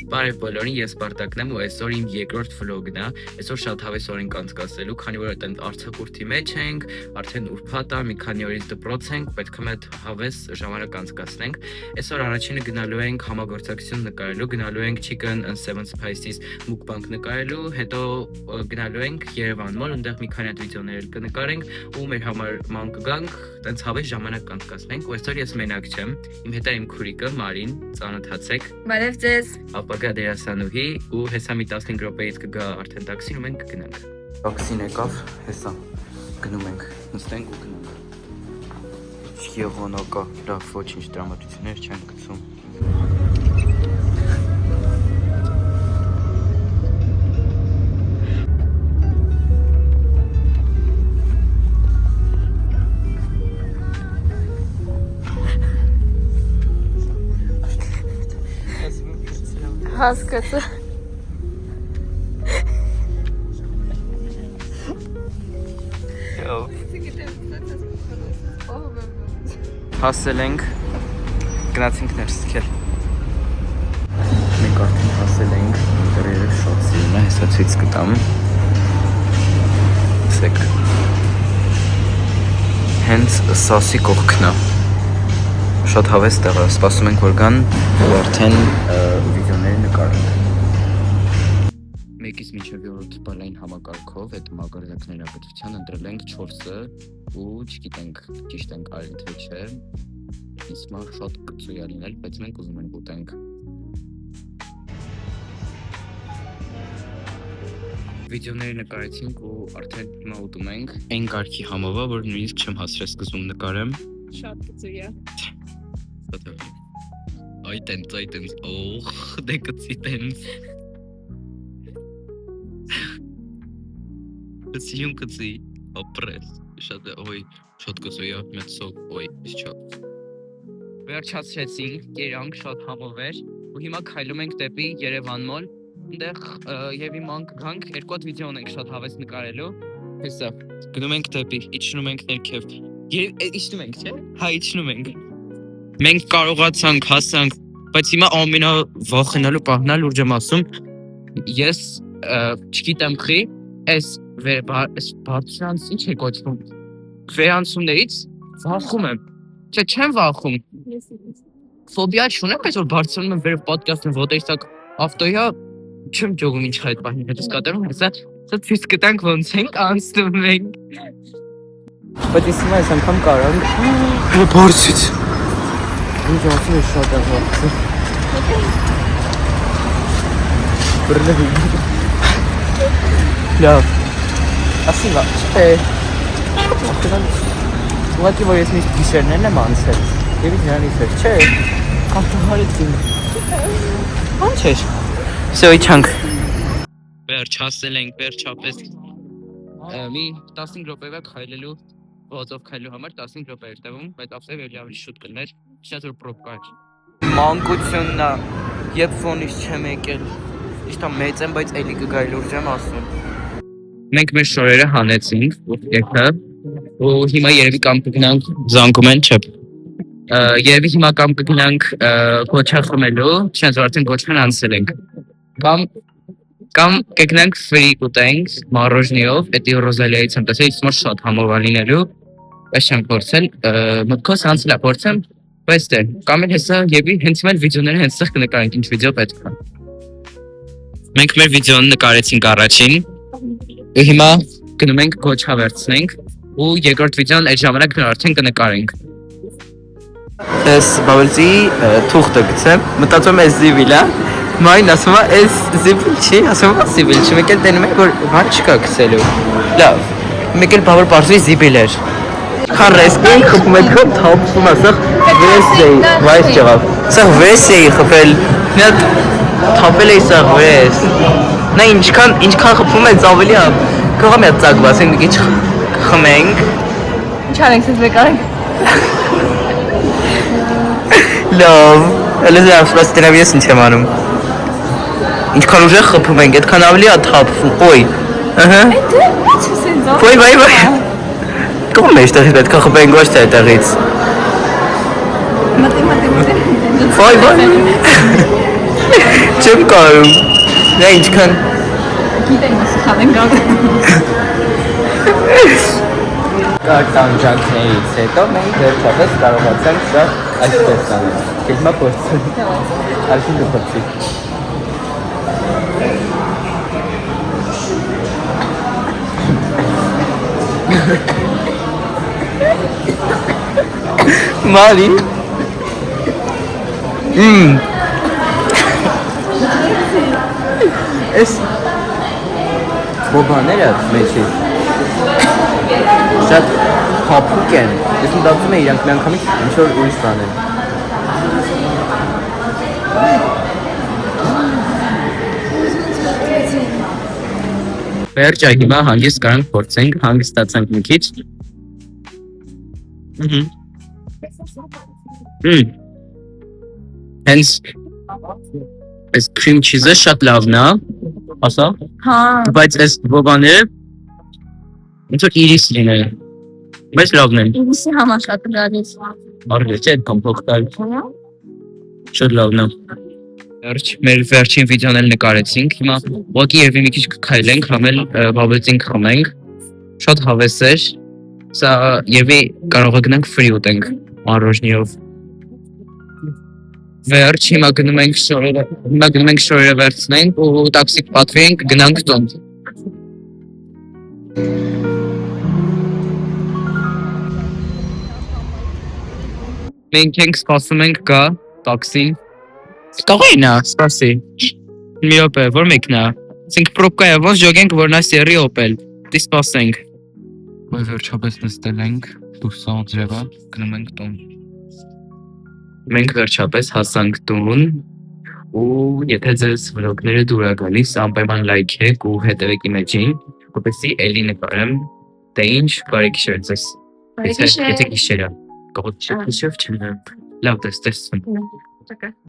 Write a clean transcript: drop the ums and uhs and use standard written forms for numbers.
Բարև բոլորին, ես Սպարտակն եմ ու այսօր իմ երկրորդ վլոգն է։ Այսօր շատ հավես օր ենք անցկացնելու, քանի որ այդտեղ արձակուրդի մեջ ենք, արդեն ուրբաթ է, մի քանի օրից դպրոց ենք, պետք է մեծ հավես ժամանակ անցկացնենք։ Այսօր առաջինը գնալու ենք համագործակցություն նկարելու, գնալու ենք Chicken and Seven Spices mukbang նկարելու, հետո գնալու ենք Երևան մոլ, այնտեղ մի քանի հատ վիդեոներ կնկարենք ու մեր համար ման կգանք, տենց հավես ժամանակ կանցկացնենք։ Ու այսօր ես մենակ չեմ, իմ հետ է իմ քուրիկը Մարին, ծանոթացեք։ Բարև ձեզ։ Ապագա դերասանուհի ու հեսա մի 15 րոպեից կգա արդեն տաքսին ու մենք կգնանք։ Տաքսին եկավ, հեսա գնում ենք, նստենք ու գնանք։ Եղանակա, լավ, ոչինչ տրամադրություններ չեն գցում։ Հասկացա։ Հասել ենք, գնացինք ներս սկել։ Մենք արդեն հասել ենք, դրերը շատ սիրուն է, հեսա ցույց կտամ։ Սեք։ Հենց սասի կողքն է։ Շատ հավես տեղ է, սպասում ենք որ գան ու արդեն վիդեոների նկարենք։ Մեկից մինչև 7 բալային համակարգով այդ մագարակների ապետության ընտրել ենք 4-ը ու չգիտենք ճիշտ ենք արել թե չէ։ Իսկ մա շատ կծույ է լինել, բայց մենք ուզում ենք ուտենք։ Վիդեոների նկարեցինք ու արդեն հիմա ուտում ենք։ Այն կարգի համով է, որ նույնիսկ չեմ հասրել սկզբում նկարեմ։ Շատ կծույ է։ Այ տենց, օխ, դե կծի տենց։ Կծիում կծի, ապրես, շատ է, ոյ, շատ կծույ է, մեծ սոկ, ոյ, իս չա։ Վերջացրեցինք, կերանք շատ համով էր, ու հիմա քայլում ենք դեպի Երևան մոլ, ընդեղ և իմ անկգանք, երկու հատ վիդեոն ենք շատ հավես նկարելու, հեսա, գնում ենք դեպի, իջնում ենք ներքև, իջնում ենք, չէ? Հա, իջնում ենք։ Մենք կարողացանք, հասանք, բայց հիմա ամենավախենալու պահն է լուրջ եմ ասում, ես չգիտեմ խի, այս բարձրանց ինչ է կոչվում, վերանցումներից վախում եմ, չեմ վախում, ֆոբիա չունեմ, բայց որ բարձրանում եմ վերև պատկասնում ոտերսակ ավտոյա, չեմ ճոգում ինչ այդ պահին հետս կատարում, հեսա ցույց կտանք ոնց ենք անցնում ենք։ Բայց իսկ հիմա այս անգամ կարանք բարձից Ինչ ասում ես շատ է վախցը։ Բրնվի։ Լավ։ Ասի վա, չէ։ Ուղղակի որ ես միշտ գիշերներն եմ անցել։ Եվ դրանից էր, չէ։ Արտահարեցին։ Ինչ էր։ Սո իջանք։ Վերջ հասել ենք, վերջապես։ Մի 15 րոպեվա քայլելու ոտով քայլելու համար 15 րոպե էր տևում, բայց ավսե ավելի ավելի շուտ կլներ, շատ որ պրոբկա էր։ Մանկությունն է, երբ ֆոնից չեմ եկել, ճիշտ է մեծ եմ, բայց էլի կգայի լուրջ եմ ասում։ Մենք մեր շորերը հանեցինք, ու հիմա երևի կամ կգնանք զանգում են, չէ։ Երևի հիմա կամ կգնանք գոչա խմելու, չենց որ արդեն գոչան անցել ենք։ Կամ կգնանք ֆրիկ ուտենք մառոժնիով, էդի ռոզալիայից եմ տեսել, իսկ մոր շատ համով է լինելու, բայց չեմ փորձել, մտքոս անցել է փորձեմ, բայց դե, կամ էլ հեսա եւի հենց հիմա վիդեոները հենց սեղ կնկարենք, ինչ վիդեո պետք է։ Մենք մեր վիդեոն նկարեցինք առաջին, ու հիմա գնում ենք գոչա վերցնենք, ու երկրորդ վիդեոն այդ ժամանակ արդեն կնկարենք։ Ես բավալցի թուղթը գցեմ, մտածում եմ զիվիլ է, Մայն ասում է, այս զիվիլ չի, ասում է զիվիլ չի, մեկ էլ տենում ենք, որ բան չկա գցելու։ Լավ, մեկ էլ բավար պարզուի զիվիլ էր։ Խան ռեսկին խպում եք խպ, թապում ասախ վես էի, վայս չեղավ։ Սաղ վես էի խպել, միատ թապել էի սաղ վես։ Նա ինչքան խպում է ծավելի է, կողա միատ ծագված ենք դիչ խմենք։ Ինչ անենք սեզ բեկարենք։ Լավ, ելեզ է ասված տնավ ես ինչ եմ անում։ Ինչքան ուժեղ խփում ենք, այդքան ավելի է թափվում, ոյ։ Ահա։ Դե, ինչ ես ինձ։ Ոյ։ Կողմ էստեղից պետք է խփենք ոչ թե այդտեղից։ Մտի։ Ոյ։ Չեմ կարում։ Դա ինչքան Գիտենք սխալ ենք անում։ կարտանջանքներից հետո մենք վերջապես կարողացանք սա այսպես անել։ Հիմա փորձենք։ Արդեն դու փորձի։ Մարի։ Էս բոբաները մեջի շատ հապուկ են։ Ես մտածում եմ իրանք միանգամից ինչ-որ ուրիշ բան են։ Վերջը հիմա հանգիստ կարանք փորձենք, հանգստացանք մի քիչ։ Հենց այս cream cheese-ը շատ լավն է, ասա։ Հա։ Բայց այս բոբաները ոնց որ իրիս լինեն։ Բայց լավն են։ Ինձի համար շատ լավից։ Արժե չէ կոմպոկտալ։ Շատ լավն է։ Մեր վերջին վիդեոն էլ նկարեցինք։ Հիմա ոտի երևի մի քիչ կքայլենք, համել բաբլտինգ խմենք։ Շատ հավես էր։ Սա երևի կարող է գնանք ֆրի ուտենք մառոժնիով։ Վերջ հիմա գնում ենք շորերը վերցնենք ու տաքսի կպատվենք գնանք տուն։ Մենք ենք սպասում ենք գա տաքսին։ Տողին է, սպասի։ Մի օպե, որ մեկն է։ Սենք պրոպկա է, ոնց ժոգենք, որ նա սերի օպել։ Դի սպասենք։ Ոյ վերջապես նստել ենք, դուրսա ձևա, գնում ենք տուն։ Մենք վերջապես հասանք տուն ու եթե ձեզ վլոգները դուր է գալիս, անպայման լայքեք ու հետևեք իմեջին, որպեսզի էլի նկարեմ, դե ինչ, բարի գիշեր ձեզ։ Եթե գիշեր է, կողոտ չեմ լավ տեսնեմ։